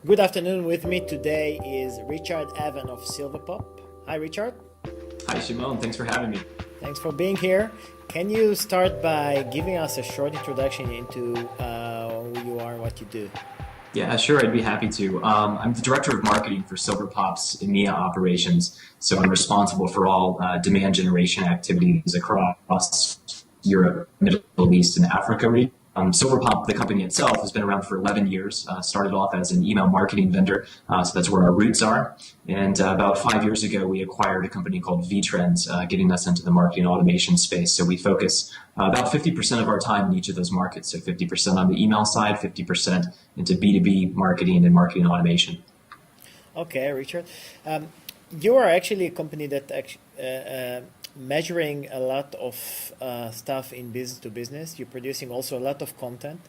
Good afternoon. With me today is Richard Evan of Silverpop. Hi, Richard. Hi, Shimon. Thanks for having me. Thanks for being here. Can you start by giving us a short introduction into who you are and what you do? Yeah, sure. I'd be happy to. I'm the director of marketing for Silverpop's EMEA operations, so I'm responsible for all demand generation activities across Europe, Middle East, and Africa region. Silverpop, the company itself, has been around for 11 years. Started off as an email marketing vendor, so that's where our roots are. And about 5 years ago, we acquired a company called V-Trends, getting us into the marketing automation space. So we focus about 50% of our time in each of those markets. So 50% on the email side, 50% into B2B marketing and marketing automation. Okay, Richard. You are actually a company that measuring a lot of stuff in business to business. You're producing also a lot of content.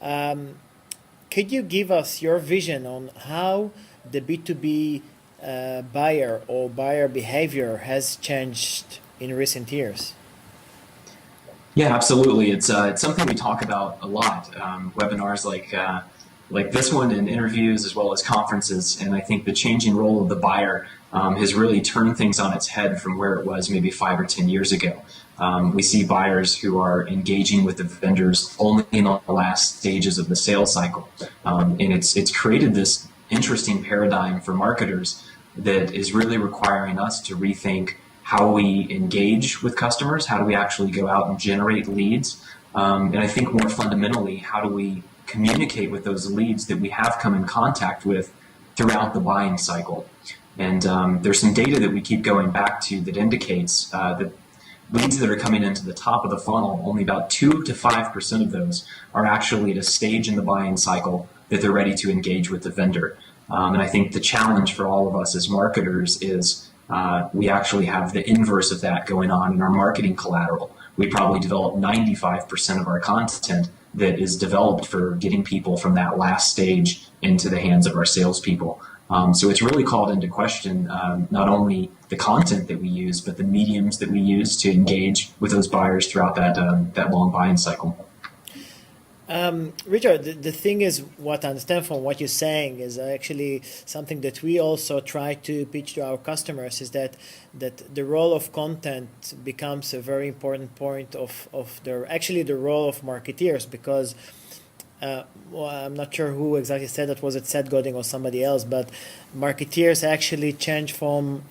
Could you give us your vision on how the B2B buyer or buyer behavior has changed in recent years? Yeah, absolutely. It's something we talk about a lot. Webinars like this one and interviews as well as conferences. And I think the changing role of the buyer has really turned things on its head from where it was maybe 5 or 10 years ago. We see buyers who are engaging with the vendors only in the last stages of the sales cycle. And it's created this interesting paradigm for marketers that is really requiring us to rethink how we engage with customers, how do we actually go out and generate leads, and I think more fundamentally, how do we communicate with those leads that we have come in contact with throughout the buying cycle. And there's some data that we keep going back to that indicates that leads that are coming into the top of the funnel, only about 2 to 5% of those are actually at a stage in the buying cycle that they're ready to engage with the vendor. And I think the challenge for all of us as marketers is we actually have the inverse of that going on in our marketing collateral. We probably develop 95% of our content that is developed for getting people from that last stage into the hands of our salespeople. So it's really called into question not only the content that we use, but the mediums that we use to engage with those buyers throughout that long buying cycle. Richard, the thing is, what I understand from what you're saying is actually something that we also try to pitch to our customers is that the role of content becomes a very important point of the role of marketeers, because I'm not sure who exactly said that, was it Seth Godin or somebody else, but marketeers actually change from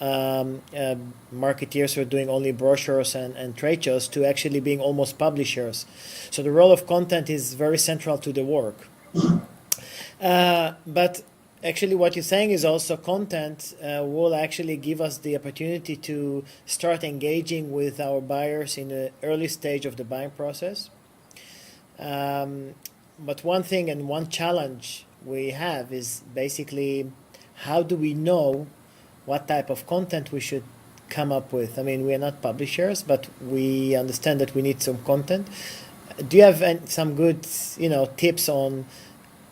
marketeers who are doing only brochures and trade shows to actually being almost publishers. So the role of content is very central to the work. But actually what you're saying is also content will actually give us the opportunity to start engaging with our buyers in the early stage of the buying process. But one thing and one challenge we have is basically how do we know what type of content we should come up with? I mean, we are not publishers, but we understand that we need some content. Do you have some good, tips on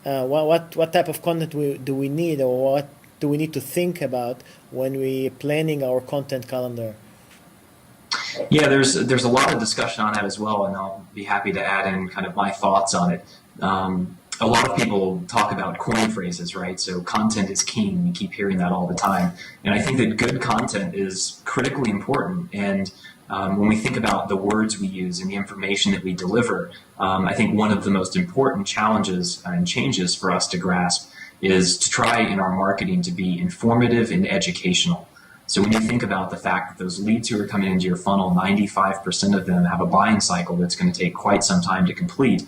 what type of content do we need, or what do we need to think about when we're planning our content calendar? Yeah, there's a lot of discussion on that as well, and I'll be happy to add in kind of my thoughts on it. A lot of people talk about coin phrases, right? So content is king. You keep hearing that all the time. And I think that good content is critically important. And when we think about the words we use and the information that we deliver, I think one of the most important challenges and changes for us to grasp is to try in our marketing to be informative and educational. So when you think about the fact that those leads who are coming into your funnel, 95% of them have a buying cycle that's going to take quite some time to complete.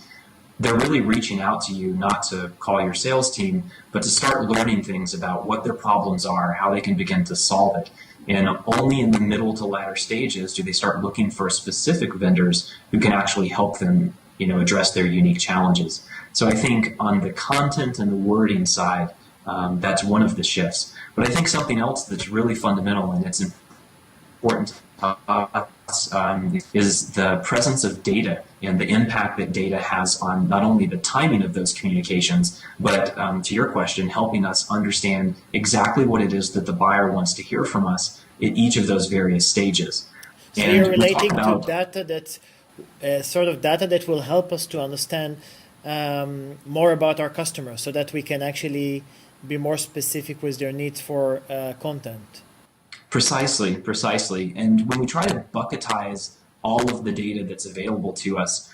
They're really reaching out to you not to call your sales team, but to start learning things about what their problems are, how they can begin to solve it. And only in the middle to latter stages do they start looking for specific vendors who can actually help them, address their unique challenges. So I think on the content and the wording side, that's one of the shifts. But I think something else that's really fundamental and it's important to us is the presence of data and the impact that data has on not only the timing of those communications, but to your question, helping us understand exactly what it is that the buyer wants to hear from us at each of those various stages. So and you're relating to data that's sort of data that will help us to understand more about our customers, so that we can actually be more specific with their needs for content. Precisely. And when we try to bucketize all of the data that's available to us,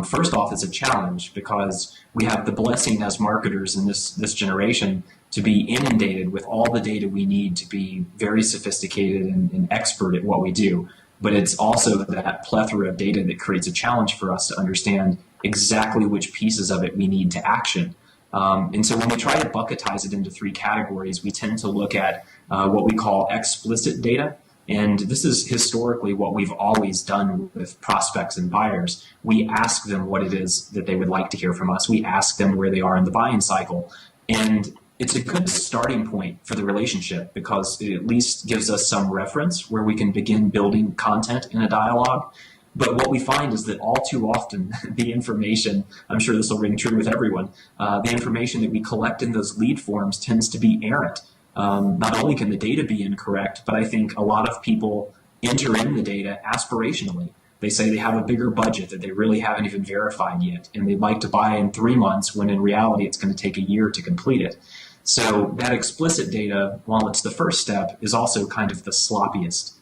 first off, it's a challenge because we have the blessing as marketers in this generation to be inundated with all the data we need to be very sophisticated and expert at what we do. But it's also that plethora of data that creates a challenge for us to understand exactly which pieces of it we need to action. And so when we try to bucketize it into three categories, we tend to look at what we call explicit data. And this is historically what we've always done with prospects and buyers. We ask them what it is that they would like to hear from us. We ask them where they are in the buying cycle. And it's a good starting point for the relationship because it at least gives us some reference where we can begin building content in a dialogue. But what we find is that all too often, the information, I'm sure this will ring true with everyone, the information that we collect in those lead forms tends to be errant. Not only can the data be incorrect, but I think a lot of people enter in the data aspirationally. They say they have a bigger budget that they really haven't even verified yet, and they'd like to buy in 3 months when in reality it's going to take a year to complete it. So that explicit data, while it's the first step, is also kind of the sloppiest.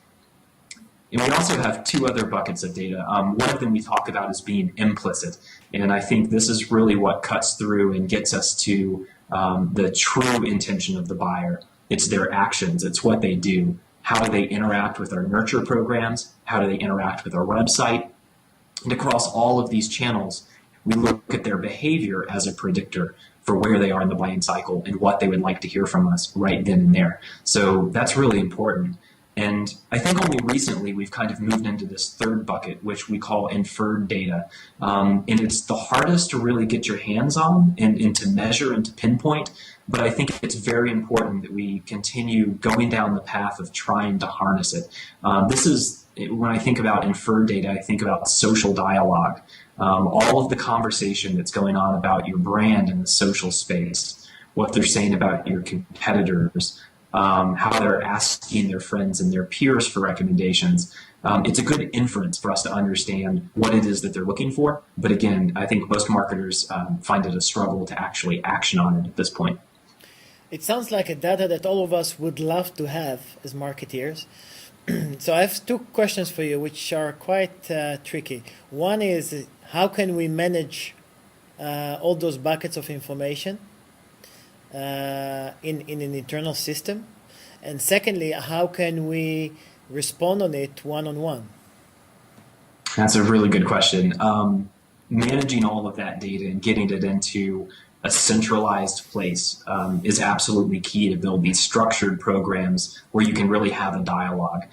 And we also have two other buckets of data. One of them we talk about as being implicit, and I think this is really what cuts through and gets us to the true intention of the buyer. It's their actions. It's what they do. How do they interact with our nurture programs? How do they interact with our website? And across all of these channels, we look at their behavior as a predictor for where they are in the buying cycle and what they would like to hear from us right then and there. So that's really important. And I think only recently we've kind of moved into this third bucket, which we call inferred data. And it's the hardest to really get your hands on and to measure and to pinpoint. But I think it's very important that we continue going down the path of trying to harness it. When I think about inferred data, I think about social dialogue. All of the conversation that's going on about your brand in the social space, what they're saying about your competitors, how they're asking their friends and their peers for recommendations. It's a good inference for us to understand what it is that they're looking for. But again, I think most marketers find it a struggle to actually action on it at this point. It sounds like a data that all of us would love to have as marketeers. So I have two questions for you, which are quite tricky. One is, how can we manage all those buckets of information in an internal system? And secondly, how can we respond on it one-on-one? That's a really good question. Managing all of that data and getting it into a centralized place is absolutely key to build these structured programs where you can really have a dialogue.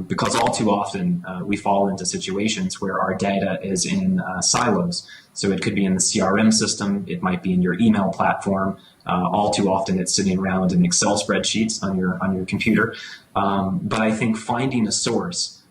Because all too often we fall into situations where our data is in silos. So it could be in the CRM system, it might be in your email platform. All too often it's sitting around in Excel spreadsheets on your computer. But I think finding a source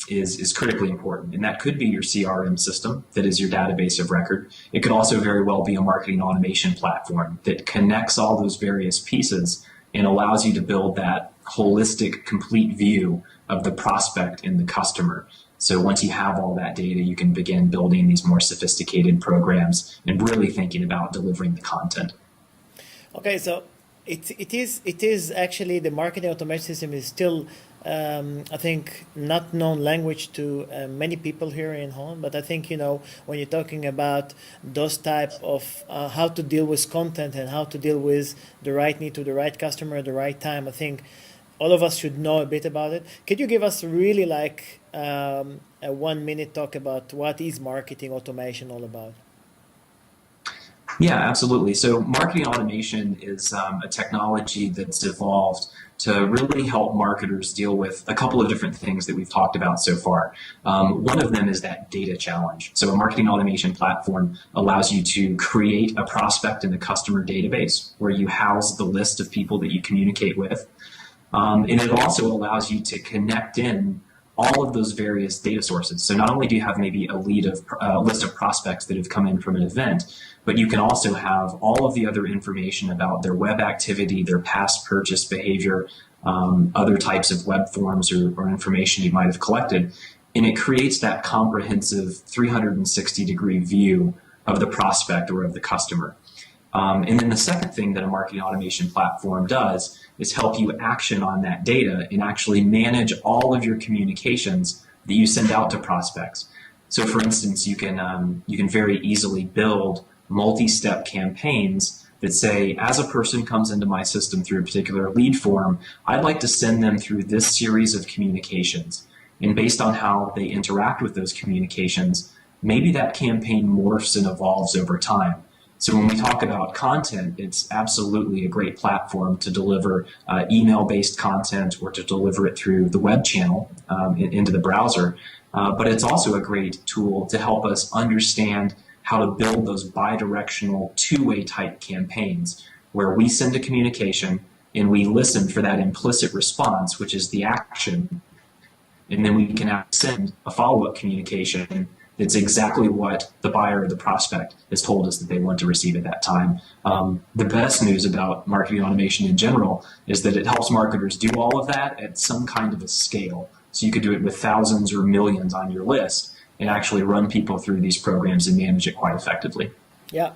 is critically important. And that could be your CRM system that is your database of record. It could also very well be a marketing automation platform that connects all those various pieces and allows you to build that holistic, complete view of the prospect and the customer. So once you have all that data, you can begin building these more sophisticated programs and really thinking about delivering the content. Okay, so it is actually, the marketing automation system is still I think not known language to many people here in Holland, but I think, when you're talking about those type of how to deal with content and how to deal with the right need to the right customer at the right time, I think all of us should know a bit about it. Could you give us really like a 1 minute talk about what is marketing automation all about? Yeah, absolutely. So marketing automation is a technology that's evolved to really help marketers deal with a couple of different things that we've talked about so far. One of them is that data challenge. So a marketing automation platform allows you to create a prospect in a customer database where you house the list of people that you communicate with. And it also allows you to connect in all of those various data sources. So not only do you have maybe a list of prospects that have come in from an event, but you can also have all of the other information about their web activity, their past purchase behavior, other types of web forms or information you might have collected. And it creates that comprehensive 360-degree view of the prospect or of the customer. And then the second thing that a marketing automation platform does is help you action on that data and actually manage all of your communications that you send out to prospects. So for instance, you can very easily build multi-step campaigns that say, as a person comes into my system through a particular lead form, I'd like to send them through this series of communications. And based on how they interact with those communications, maybe that campaign morphs and evolves over time. So when we talk about content, it's absolutely a great platform to deliver email-based content or to deliver it through the web channel into the browser. But it's also a great tool to help us understand how to build those bi-directional, two-way type campaigns where we send a communication and we listen for that implicit response, which is the action, and then we can send a follow-up communication that's exactly what the buyer or the prospect has told us that they want to receive at that time. The best news about marketing automation in general is that it helps marketers do all of that at some kind of a scale. So you could do it with thousands or millions on your list and actually run people through these programs and manage it quite effectively. Yeah.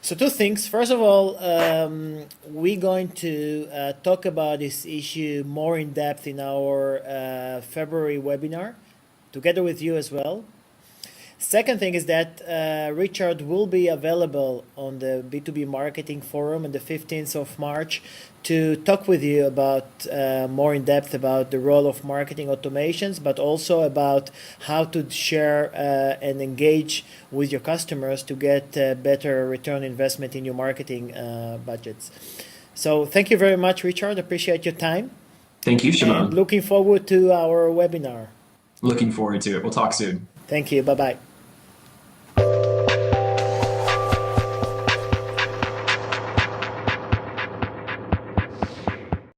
So two things. First of all, we're going to talk about this issue more in depth in our February webinar, together with you as well. Second thing is that Richard will be available on the B2B Marketing Forum on the 15th of March to talk with you about more in depth about the role of marketing automations, but also about how to share and engage with your customers to get better return investment in your marketing budgets. So thank you very much, Richard. Appreciate your time. Thank you, Shimon. And looking forward to our webinar. Looking forward to it. We'll talk soon. Thank you. Bye-bye.